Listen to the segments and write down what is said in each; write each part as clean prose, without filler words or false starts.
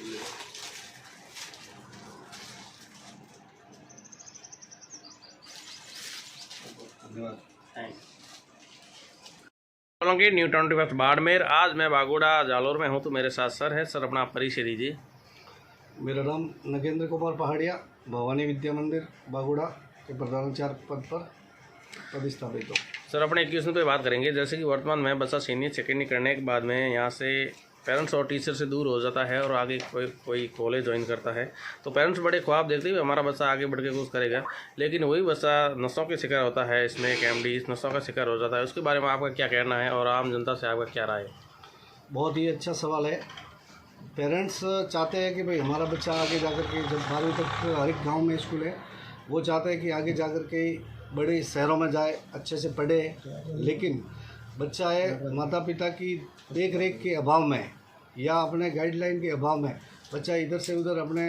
धन्यवाद। सोलंकी न्यू 21 बाड़मेर। आज मैं बागोड़ा जालोर में हूँ, तो मेरे साथ सर है। सर अपना परिचय दीजिए। मेरा नाम नगेंद्र कुमार पहाड़िया, भवानी विद्या मंदिर बागोड़ा के प्रधानाचार्य पद पर पदस्थापित हूँ। सर अपने एजुकेशन पे बात करेंगे। जैसे कि वर्तमान में बच्चा सीनियर सेकेंडरी करने के बाद में यहाँ से पेरेंट्स और टीचर से दूर हो जाता है और आगे कोई कॉलेज ज्वाइन करता है, तो पेरेंट्स बड़े ख्वाब देखते हुए हमारा बच्चा आगे बढ़ के कुछ करेगा, लेकिन वही बच्चा नशों के शिकार होता है, इसमें कैमडी इस नशों का शिकार हो जाता है। उसके बारे में आपका क्या कहना है और आम जनता से आपका क्या राय है? बहुत ही अच्छा सवाल है। पेरेंट्स चाहते हैं कि भाई हमारा बच्चा आगे जाकर के, जब 12वीं तक हर एक गाँव में स्कूल है, वो चाहते हैं कि आगे जाकर के बड़े शहरों में जाए, अच्छे से पढ़े, लेकिन बच्चा है माता पिता की देख रेख के अभाव में या अपने गाइडलाइन के अभाव में बच्चा इधर से उधर अपने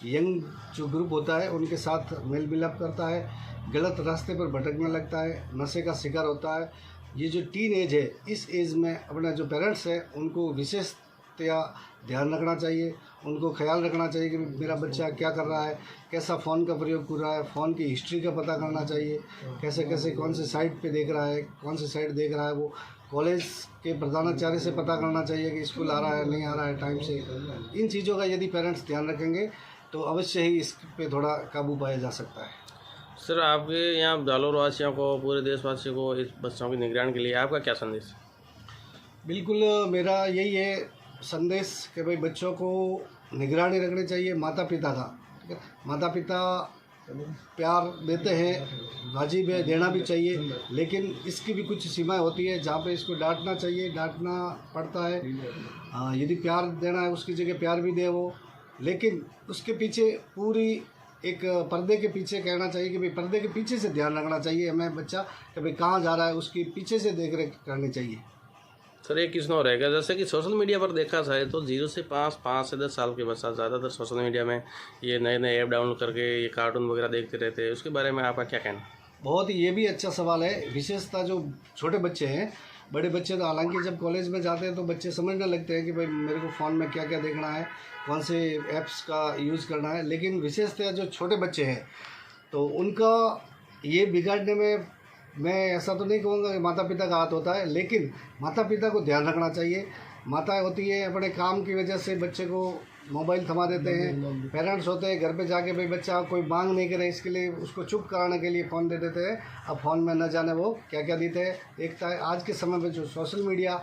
यंग जो ग्रुप होता है उनके साथ मेल मिलाप करता है, गलत रास्ते पर भटकने लगता है, नशे का शिकार होता है। ये जो टीन एज है, इस एज में अपना जो पेरेंट्स है उनको विशेषतया ध्यान रखना चाहिए, उनको ख्याल रखना चाहिए कि मेरा बच्चा क्या कर रहा है, कैसा फ़ोन का प्रयोग कर रहा है, फ़ोन की हिस्ट्री का पता करना चाहिए, कैसे कैसे कौन से साइट पे देख रहा है, कौन से साइट देख रहा है। वो कॉलेज के प्रधानाचार्य से पता करना चाहिए कि स्कूल आ रहा है नहीं आ रहा है टाइम से। इन चीज़ों का यदि पेरेंट्स ध्यान रखेंगे तो अवश्य ही इस पे थोड़ा काबू पाया जा सकता है। सर आपके यहाँ जालोर वासियों को, पूरे देशवासियों को इस बच्चों की निगरानी के लिए आपका क्या संदेश है? बिल्कुल मेरा यही है संदेश कि भाई बच्चों को निगरानी रखनी चाहिए माता पिता का। ठीक है, माता पिता प्यार देते हैं, वाजिब है, देना भी चाहिए, लेकिन इसकी भी कुछ सीमाएं होती है जहाँ पे इसको डांटना चाहिए, डांटना पड़ता है। यदि प्यार देना है उसकी जगह प्यार भी दे वो, लेकिन उसके पीछे पूरी एक पर्दे के पीछे कहना चाहिए कि भाई पर्दे के पीछे से ध्यान रखना चाहिए हमें बच्चा कि भाई कहाँ जा रहा है, उसकी पीछे से देख रेख करनी चाहिए। सर एक किस और रहेगा, जैसे कि सोशल मीडिया पर देखा जाए तो 0 से 5 से 10 साल के बच्चा ज़्यादातर सोशल मीडिया में ये नए नए ऐप डाउनलोड करके ये कार्टून वगैरह देखते रहते हैं, उसके बारे में आपका क्या कहना? बहुत ही ये भी अच्छा सवाल है। विशेषता जो छोटे बच्चे हैं, बड़े बच्चे तो हालांकि जब कॉलेज में जाते हैं तो बच्चे समझने लगते हैं कि भाई मेरे को फ़ोन में क्या क्या देखना है, कौन से ऐप्स का यूज़ करना है, लेकिन विशेषतः जो छोटे बच्चे हैं तो उनका ये बिगाड़ने में मैं ऐसा तो नहीं कहूँगा कि माता पिता का हाथ होता है, लेकिन माता पिता को ध्यान रखना चाहिए। माता होती है अपने काम की वजह से बच्चे को मोबाइल थमा देते हैं, पेरेंट्स होते हैं घर पे जाके भाई बच्चा कोई मांग नहीं करे इसके लिए उसको चुप कराने के लिए फ़ोन दे देते हैं। अब फ़ोन में न जाने वो क्या क्या देते हैं देखता है। आज के समय में जो सोशल मीडिया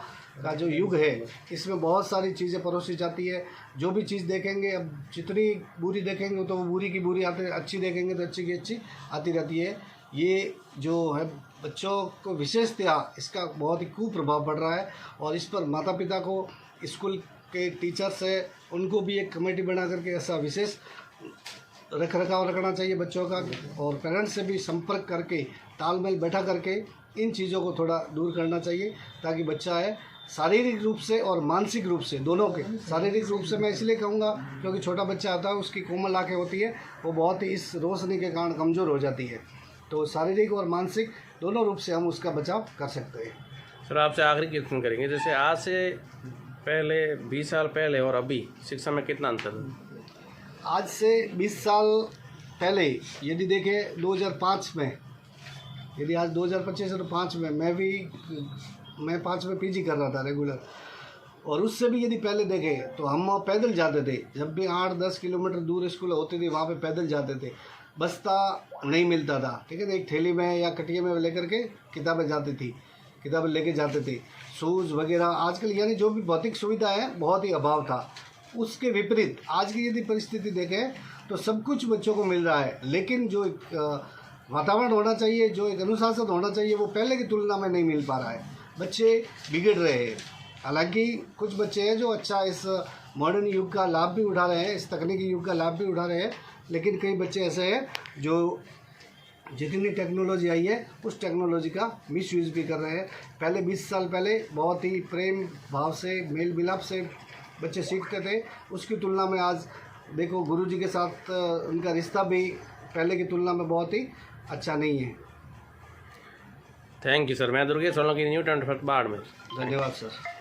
का जो युग है, इसमें बहुत सारी चीज़ें परोसी जाती है। जो भी चीज़ देखेंगे, अब जितनी बुरी देखेंगे तो वो बुरी की बुरी आती, अच्छी देखेंगे तो अच्छी की अच्छी आती रहती है। ये जो है बच्चों को विशेषतया इसका बहुत ही कुप्रभाव पड़ रहा है, और इस पर माता पिता को, स्कूल के टीचर्स है, उनको भी एक कमेटी बना करके ऐसा विशेष रख रखाव रखना चाहिए बच्चों का, और पेरेंट्स से भी संपर्क करके तालमेल बैठा करके इन चीज़ों को थोड़ा दूर करना चाहिए, ताकि बच्चा है शारीरिक रूप से और मानसिक रूप से दोनों के। शारीरिक रूप से मैं इसलिए कहूँगा क्योंकि छोटा बच्चा आता है, उसकी कोमल आँखें होती है, वो बहुत ही इस रोशनी के कारण कमज़ोर हो जाती है, तो शारीरिक और मानसिक दोनों रूप से हम उसका बचाव कर सकते हैं। सर आपसे आखिरी क्वेश्चन करेंगे, जैसे आज से पहले 20 साल पहले और अभी शिक्षा में कितना अंतर है? आज से 20 साल पहले यदि देखें 2005 में, यदि आज 2025 है तो 5 में मैं 5 में पीजी कर रहा था रेगुलर, और उससे भी यदि पहले देखें तो हम पैदल जाते थे। जब भी 8-10 किलोमीटर दूर स्कूल होती थी वहाँ पे पैदल जाते थे, बस्ता नहीं मिलता था, ठीक है, एक थैली में या कटिए में लेकर के किताबें जाती थी, किताबें लेके जाते थे, शूज़ वगैरह। आजकल यानी जो भी भौतिक सुविधा है बहुत ही अभाव था। उसके विपरीत आज की यदि परिस्थिति देखें तो सब कुछ बच्चों को मिल रहा है, लेकिन जो एक वातावरण होना चाहिए, जो एक अनुशासन होना चाहिए, वो पहले की तुलना में नहीं मिल पा रहा है। बच्चे बिगड़ रहे हैं। हालांकि कुछ बच्चे हैं जो अच्छा इस मॉडर्न युग का लाभ भी उठा रहे हैं, इस तकनीकी युग का लाभ भी उठा रहे हैं, लेकिन कई बच्चे ऐसे हैं जो जितनी टेक्नोलॉजी आई है उस टेक्नोलॉजी का मिसयूज़ भी कर रहे हैं। पहले 20 साल पहले बहुत ही प्रेम भाव से, मेल मिलाप से बच्चे सीखते थे, उसकी तुलना में आज देखो गुरुजी के साथ उनका रिश्ता भी पहले की तुलना में बहुत ही अच्छा नहीं है। Thank you sir. मैं दुर्गेश सोलंकी, न्यू 21 बाड़मेर। धन्यवाद सर।